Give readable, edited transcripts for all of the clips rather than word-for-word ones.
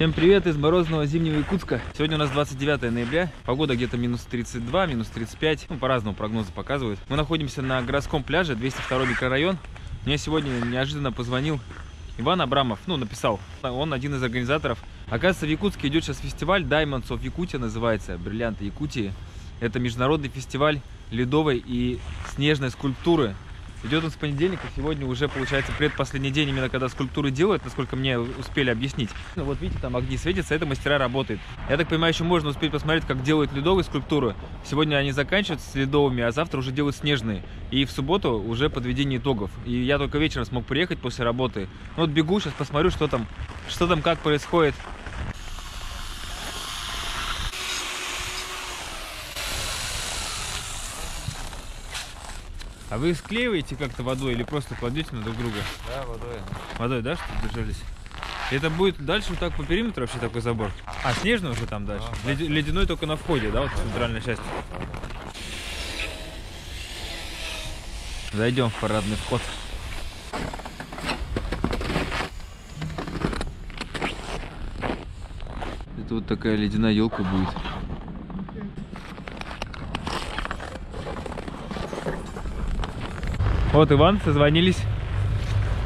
Всем привет из морозного зимнего Якутска. Сегодня у нас 29 ноября. Погода где-то минус 32, минус 35. Ну, по-разному прогнозы показывают. Мы находимся на городском пляже, 202 микрорайон. Мне сегодня неожиданно позвонил Иван Абрамов. Ну, написал. Он один из организаторов. Оказывается, в Якутске идет сейчас фестиваль Diamonds of Якутия, называется. Бриллианты Якутии. Это международный фестиваль ледовой и снежной скульптуры. Идет он с понедельника, сегодня уже получается предпоследний день, именно когда скульптуры делают, насколько мне успели объяснить. Ну, вот видите, там огни светятся, это мастера работают. Я так понимаю, еще можно успеть посмотреть, как делают ледовые скульптуры. Сегодня они заканчивают с ледовыми, а завтра уже делают снежные. И в субботу уже подведение итогов. И я только вечером смог приехать после работы. Ну, вот бегу, сейчас посмотрю, что там как происходит. А вы склеиваете как-то водой или просто кладете на друг друга? Да, водой. Водой, да, чтобы держались? Это будет дальше вот так по периметру вообще такой забор? А снежный уже там дальше? Да. Ледяной только на входе, да, вот в центральной части? Зайдем в парадный вход. Это вот такая ледяная елка будет. Вот Иван, созвонились.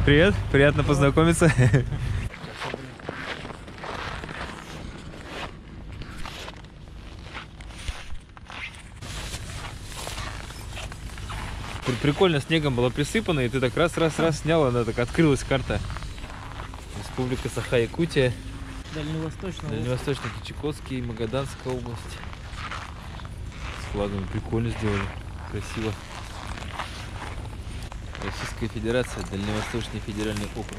Привет, приятно познакомиться. Прикольно, снегом было присыпано, и ты так раз снял, она так открылась карта. Республика Саха-Якутия. Дальневосточно-Чукотский, Магаданская область. С флагами прикольно сделали, красиво. Российская Федерация, Дальневосточный федеральный округ.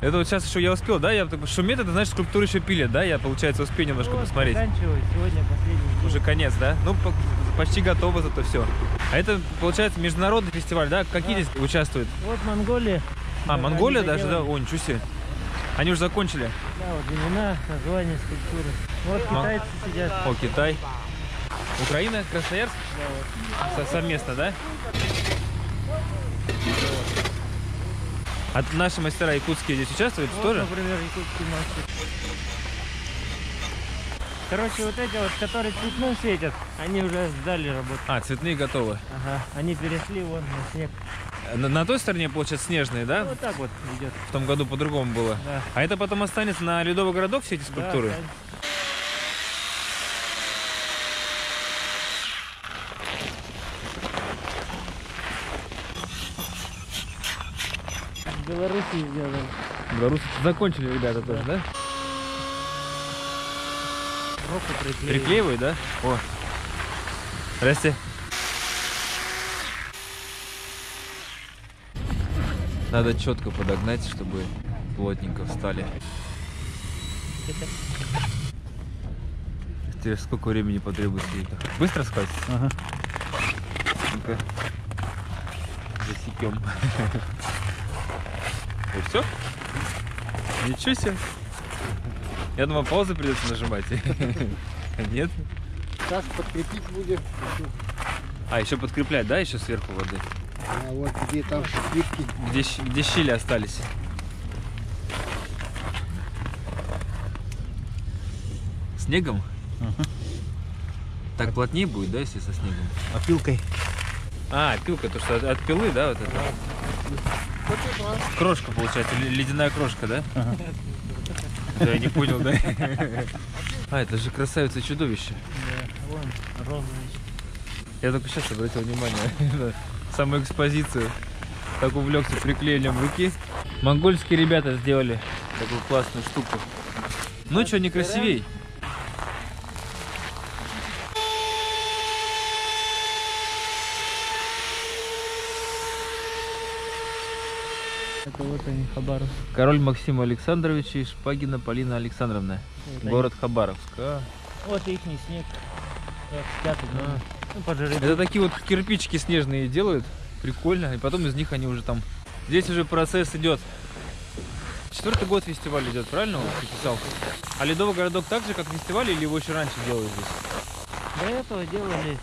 Это вот сейчас еще я успел, да? Я шумит, это значит, скульптуры еще пилят, да? Я, получается, успею немножко посмотреть. Сегодня последний день. Уже конец, да? Ну, почти готово зато все. А это, получается, международный фестиваль, да? Какие здесь участвуют? Вот Монголия. А, Монголия даже, да? О, ничего себе. Они уже закончили. Да, вот имена, название скульптуры. Вот китайцы сидят. О, Китай. Украина, Красноярск? Да, вот. Совместно, да? А наши мастера якутские здесь участвуют Вот, тоже? Например, якутский мастер. Короче, вот эти вот, которые цветным светят, они уже сдали работу. А, цветные готовы. Ага, они перешли вон на снег. На той стороне, получается, снежные, да? Ну, вот так вот идет. В том году по-другому было. Да. А это потом останется на ледовый городок, все эти скульптуры? Да, в Беларуси сделали. Белорусы закончили, ребята, тоже, да? Руку Приклеивают, да? О. Здрасте. Надо четко подогнать, чтобы плотненько встали. Теперь сколько времени потребуется это? Быстро сказать? Ага. Ну-ка. Засекем. И все? Ничего себе. Я думал, паузу придется нажимать. Нет? Сейчас подкрепить будем. А, еще подкреплять, да, еще сверху воды? А вот где там плитки. Где щели остались? Снегом? Так плотнее будет, да, если со снегом? Опилкой. А, пилка, то что от пилы, да, вот это? Крошка, получается, ледяная крошка, да? Ага. Да, я не понял, да? А, это же красавица чудовище. Да, вон розовый. Я только сейчас обратил внимание на саму экспозицию. Так увлекся приклеением руки. Монгольские ребята сделали такую классную штуку. Ну что, не красивей? Это вот они, Хабаровск. Король Максим Александрович и Шпагина Полина Александровна. Вот Город Хабаровск. А. Вот ихний снег. Как спят, ну, поджарить. Это такие вот кирпичики снежные делают. Прикольно. И потом из них они уже там... Здесь уже процесс идет. 4-й год фестиваль идет, правильно он писал? А ледовый городок так же, как фестиваль, или его еще раньше делали здесь? До этого делали...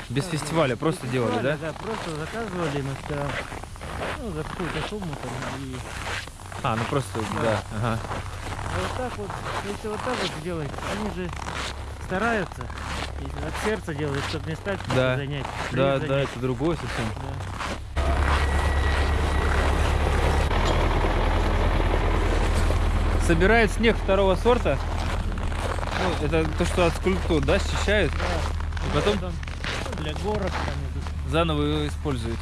Без фестиваля, просто делали, да? Да, просто заказывали мастера. Ну, за какую-то сумму там и... А, ну просто, да. Ага. А вот так вот, если вот так вот делать, они же стараются. Если от сердца делают, чтобы не стать Да. занять. Да, занять. да, это другое совсем. Да. Собирают снег второго сорта. Ну, это то, что от скульптур, да, счищают. Да. И потом Для горок там идут. заново его используют.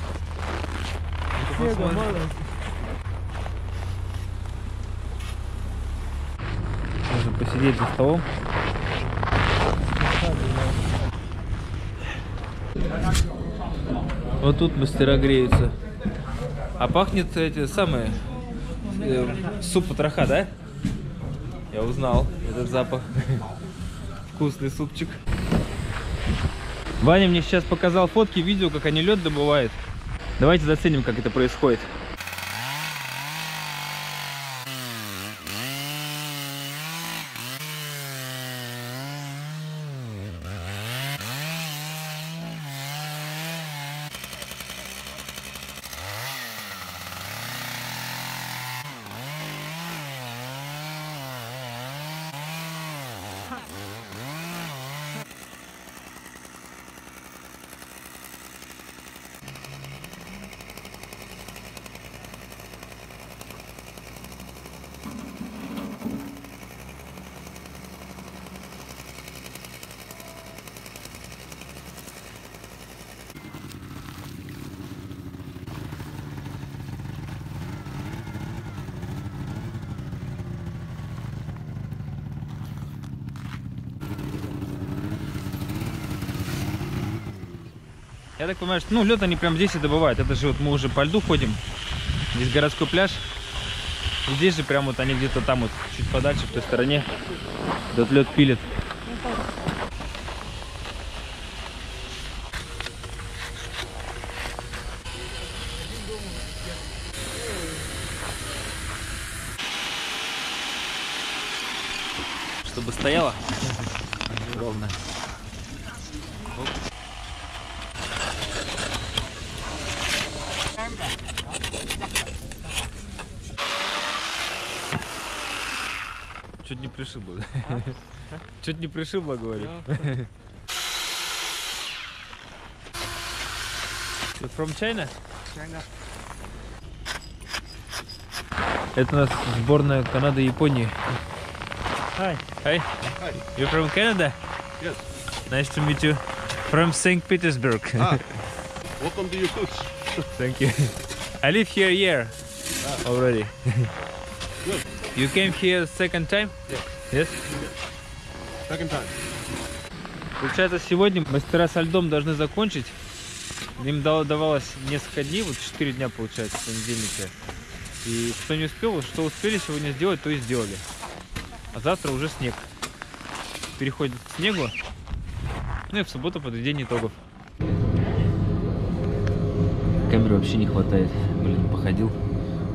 Ну-ка Снега посмотрим. мало. Можно посидеть за столом. Вот тут мастера греются. А пахнет эти самые суп потроха, да? Я узнал этот запах. Вкусный супчик. Ваня мне сейчас показал фотки, видео, как они лед добывают. Давайте заценим, как это происходит. Я так понимаю, что лед они прям здесь и добывают. Это же вот мы уже по льду ходим. Здесь городской пляж. И здесь же прям вот они где-то там вот чуть подальше, в той стороне, этот лед пилит. Чтобы стояло ровно. Чуть не пришибло. Чуть не пришибло, говорю. You're from China? China. Это у нас сборная Канады и Японии. Hi. Hi. You're from Canada? Yes. Nice to meet you. From St. Petersburg. Welcome to your cooks. Thank you. I live here a year already. Good. You came here second time? Yes. Second time. Получается, сегодня мастера со льдом должны закончить. Им давалось несколько дней, вот 4 дня получается, с понедельника. И кто не успел, что успели сегодня сделать, то и сделали. А завтра уже снег. Переходит к снегу. Ну и в субботу подведение итогов. Камеры вообще не хватает. Блин, походил,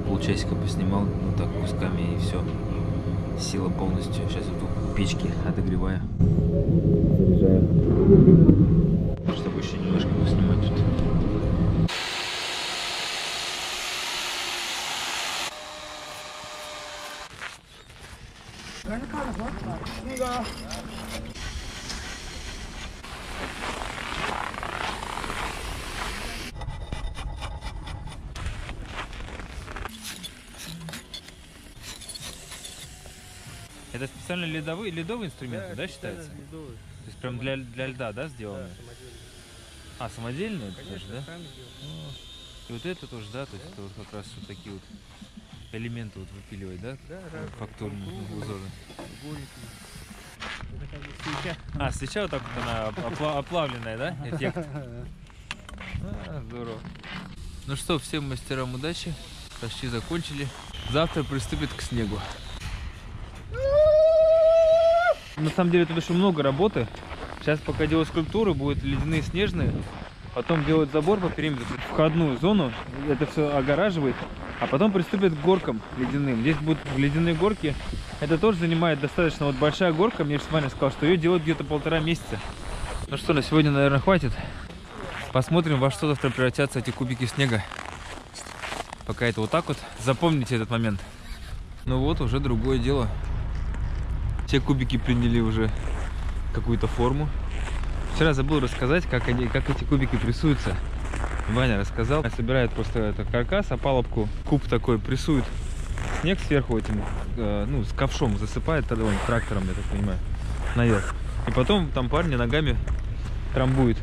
полчасика поснимал, ну так, кусками, и все. Сила полностью. Сейчас иду к печке, отогреваю. Заряжаю. Чтобы еще немножко поснимать тут. Это специально ледовый инструмент, да, считается? Да, ледовый. То есть прям для льда, да, сделано? Да, самодельный. А, самодельный это даже, да? Сами делают. И вот это тоже, да, то есть это вот как раз вот такие вот элементы вот выпиливать, да? Да, Фактурные узоры. Это как бы свеча. А, свеча вот так вот она оплавленная, да? Эффект. Здорово. Ну что, всем мастерам удачи. Почти закончили. Завтра приступит к снегу. На самом деле тут еще много работы. Сейчас пока делают скульптуры, будут ледяные, снежные. Потом делают забор по периметру, входную зону. Это все огораживает. А потом приступят к горкам ледяным. Здесь будут ледяные горки. Это тоже занимает достаточно. Вот большая горка, мне же Ваня сказал, что ее делают где-то 1,5 месяца. Ну что, на сегодня, наверное, хватит. Посмотрим, во что завтра превратятся эти кубики снега. Пока это вот так вот. Запомните этот момент. Ну вот, уже другое дело. Все кубики приняли уже какую-то форму. Вчера забыл рассказать, как эти кубики прессуются. Ваня рассказал. Собирает просто это каркас, опалубку. Куб такой прессует снег сверху этим, ну, с ковшом засыпает тогда он трактором, я так понимаю, наверх. И потом там парни ногами трамбуют.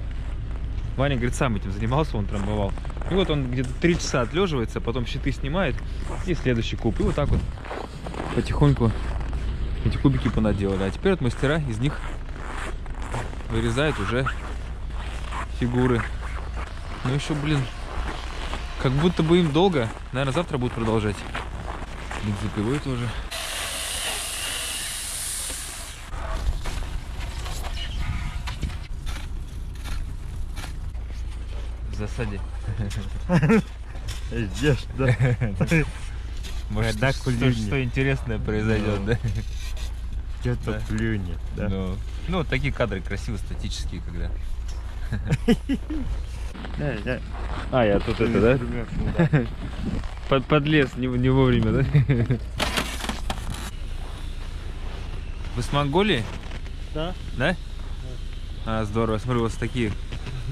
Ваня, говорит, сам этим занимался, он трамбовал. И вот он где-то 3 часа отлеживается, потом щиты снимает и следующий куб. И вот так вот потихоньку эти кубики понаделали. А теперь вот мастера из них вырезают уже фигуры. Ну еще, блин, как будто бы им долго. Наверное, завтра будут продолжать. Бензопилой тоже. В засаде. Здесь, да. Может, что интересное произойдет, да? Что-то плюнет, да. Ну, вот такие кадры красивые, статические, когда. А, я тут это, да? Подлез не вовремя, да? Вы с Монголии? Да. Да? А, здорово. Смотрю, у вас такие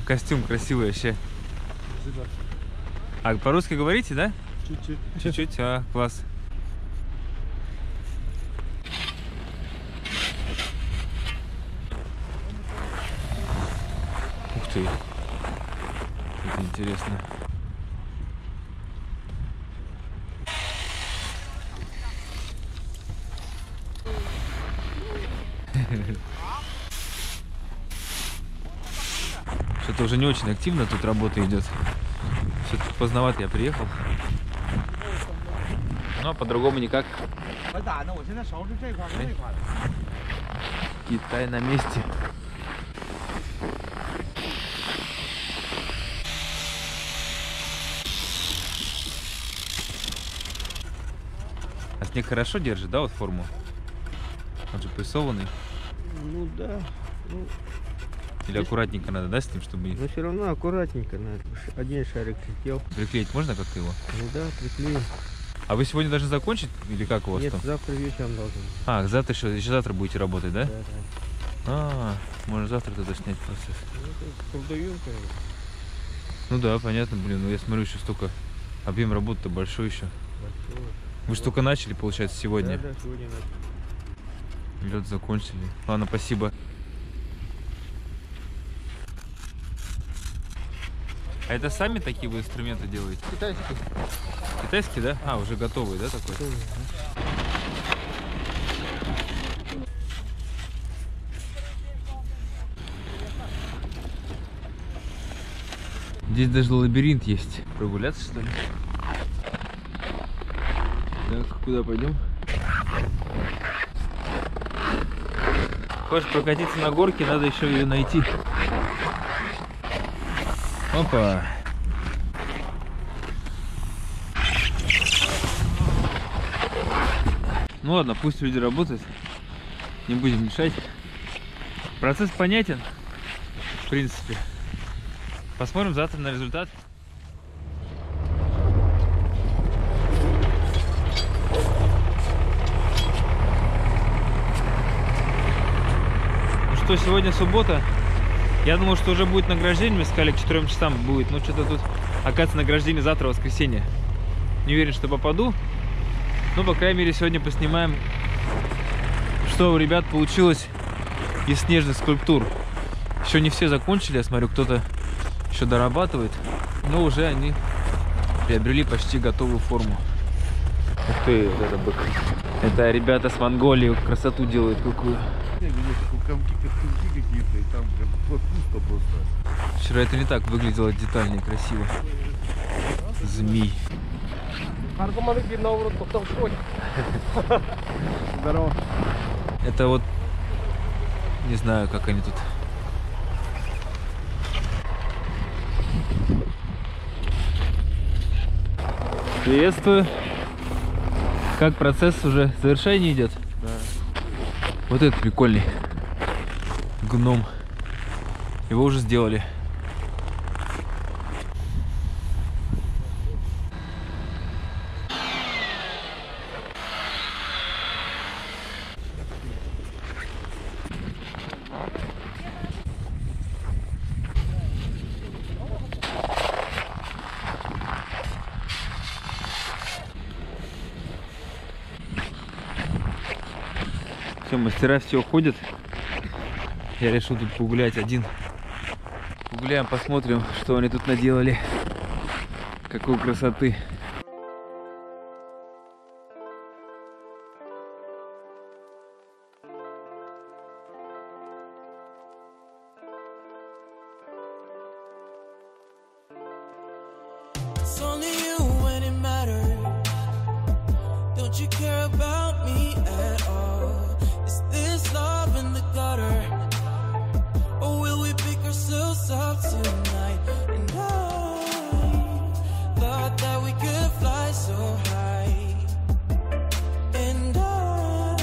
костюм красивый вообще. А по-русски говорите, да? Чуть-чуть. Чуть-чуть, а, класс. Ух ты. Это интересно. Что-то уже не очень активно тут работа идет. Все-таки поздновато я приехал. Ну, а по-другому никак. Китай на месте. А снег хорошо держит, да, вот форму? Он же прессованный. Ну да. Ну, Или аккуратненько надо, да, с ним, чтобы... но все равно аккуратненько надо. Один шарик летел. Приклеить можно как-то его? Ну да, приклеим. А вы сегодня должны закончить? Или как у вас Нет, там? завтра вечером должен быть. А, завтра еще завтра будете работать, да? Да, да. А, можно завтра тогда снять процесс. Ну, это колдуёнка. Ну да, понятно, блин, ну я смотрю, еще столько... Объем работы-то большой еще. Вы же только начали, получается, сегодня. Да, да, сегодня начали. Лед закончили. Ладно, спасибо. А это сами такие вы инструменты делаете? Китайский. Китайские, да? А, уже готовые, да, такой? Здесь даже лабиринт есть. Прогуляться, что ли? Так, куда пойдем? Хочешь прокатиться на горке, надо еще ее найти. Опа! Ну ладно, пусть люди работают. Не будем мешать. Процесс понятен, в принципе. Посмотрим завтра на результат. Ну что, сегодня суббота. Я думал, что уже будет награждение. Мне сказали, к 4 часам будет. Но что-то тут, оказывается, награждение завтра, воскресенье. Не уверен, что попаду. Но, по крайней мере, сегодня поснимаем, что у ребят получилось из снежных скульптур. Еще не все закончили. Я смотрю, кто-то еще дорабатывает. Но уже они приобрели почти готовую форму. Ух ты, вот это бык. Это ребята с Монголии красоту делают какую. Какие-то, и там прям пусто просто. Вчера это не так выглядело детально и красиво. Змей. Здорово. Это вот, не знаю, как они тут. Приветствую. Как процесс уже в завершении идет? Да. Вот этот прикольный гном. Его уже сделали. Все, мастера все уходят. Я решил тут погулять один. Погуляем, посмотрим, что они тут наделали. Какой красоты. It's only you when it matters. Don't you care about me at all? Is this love in the gutter? Or will we pick ourselves up tonight? And I thought that we could fly so high. And I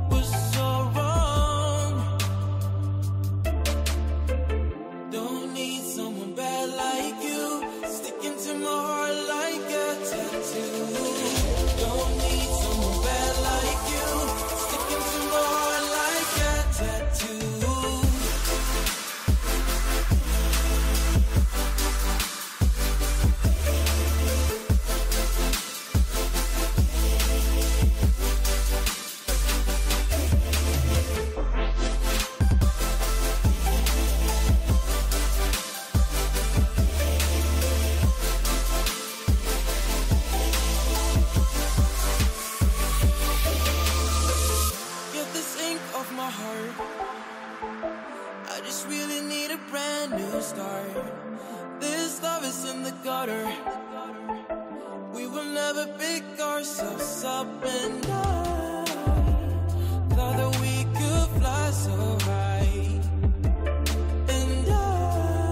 was so wrong. Don't need someone bad like you, sticking to my heart like a tattoo. Don't need someone bad like you, sticking to my heart like a tattoo. Get this ink off my heart. I just really need a brand new start. This love is in the gutter. We will never pick ourselves up, and I thought that we could fly so high. And I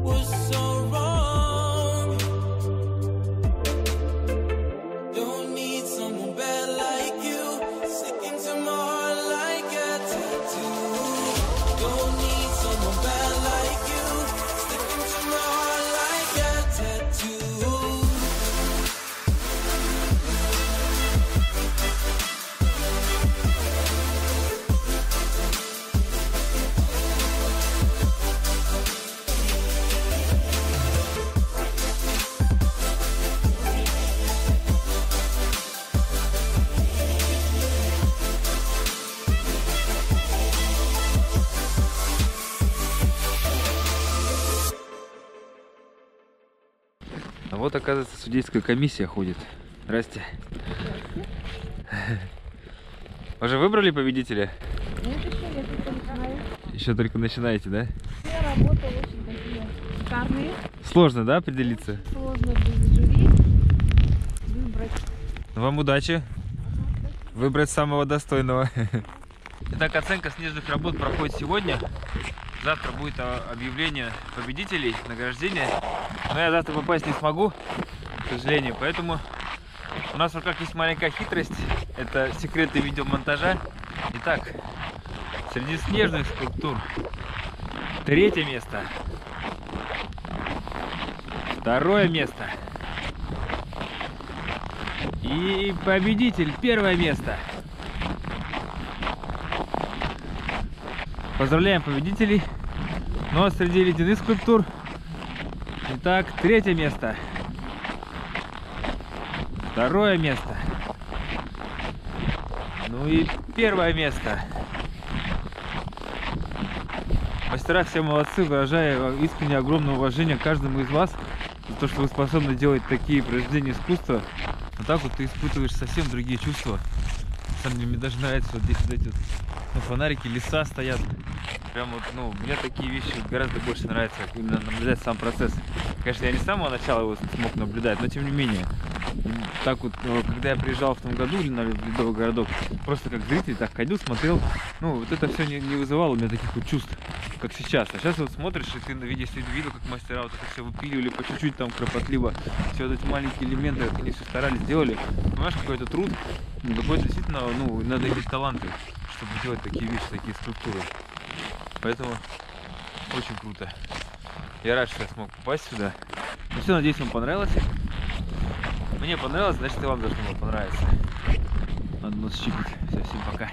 was so wrong. Don't need someone bad like you, sticking to my heart like a tattoo. Don't need someone bad like you, sticking to my heart like a tattoo. А вот, оказывается, судейская комиссия ходит. Здрасте. Уже выбрали победителя? Нет, еще нет, только начинаю. Еще только начинаете, да? Все работы очень такие шикарные. Сложно, да, определиться? Сложно без жюри выбрать. Вам удачи. Выбрать самого достойного. Итак, оценка снежных работ проходит сегодня. Завтра будет объявление победителей, награждение. Но я завтра попасть не смогу, к сожалению. Поэтому у нас в руках есть маленькая хитрость. Это секреты видеомонтажа. Итак, среди снежных скульптур 3-е место. 2-е место. И победитель 1-е место. Поздравляем победителей. Ну а среди ледяных скульптур, итак, 3-е место, 2-е место, ну и 1-е место. Мастера все молодцы, выражаю искренне огромное уважение каждому из вас за то, что вы способны делать такие произведения искусства. Вот так вот ты испытываешь совсем другие чувства. На самом деле, мне даже нравится вот здесь вот эти вот, ну, фонарики, леса стоят. Прям вот, ну, мне такие вещи гораздо больше нравятся, именно наблюдать сам процесс. Конечно, я не с самого начала его смог наблюдать, но тем не менее. Так вот, когда я приезжал в том году на Ледовый городок, просто как зритель так ходил, смотрел, ну, вот это все не вызывало у меня таких вот чувств, как сейчас. А сейчас вот смотришь, и ты если видел, как мастера вот это все выпиливали по чуть-чуть там кропотливо, все вот эти маленькие элементы, как они все старались, делали. Понимаешь, какой-то труд, какой-то действительно, ну, надо иметь таланты, чтобы делать такие вещи, такие структуры. Поэтому очень круто. Я рад, что я смог попасть сюда. Ну все, надеюсь, вам понравилось. Мне понравилось, значит, и вам должно было понравиться. Надо нас щипать. Все, всем пока.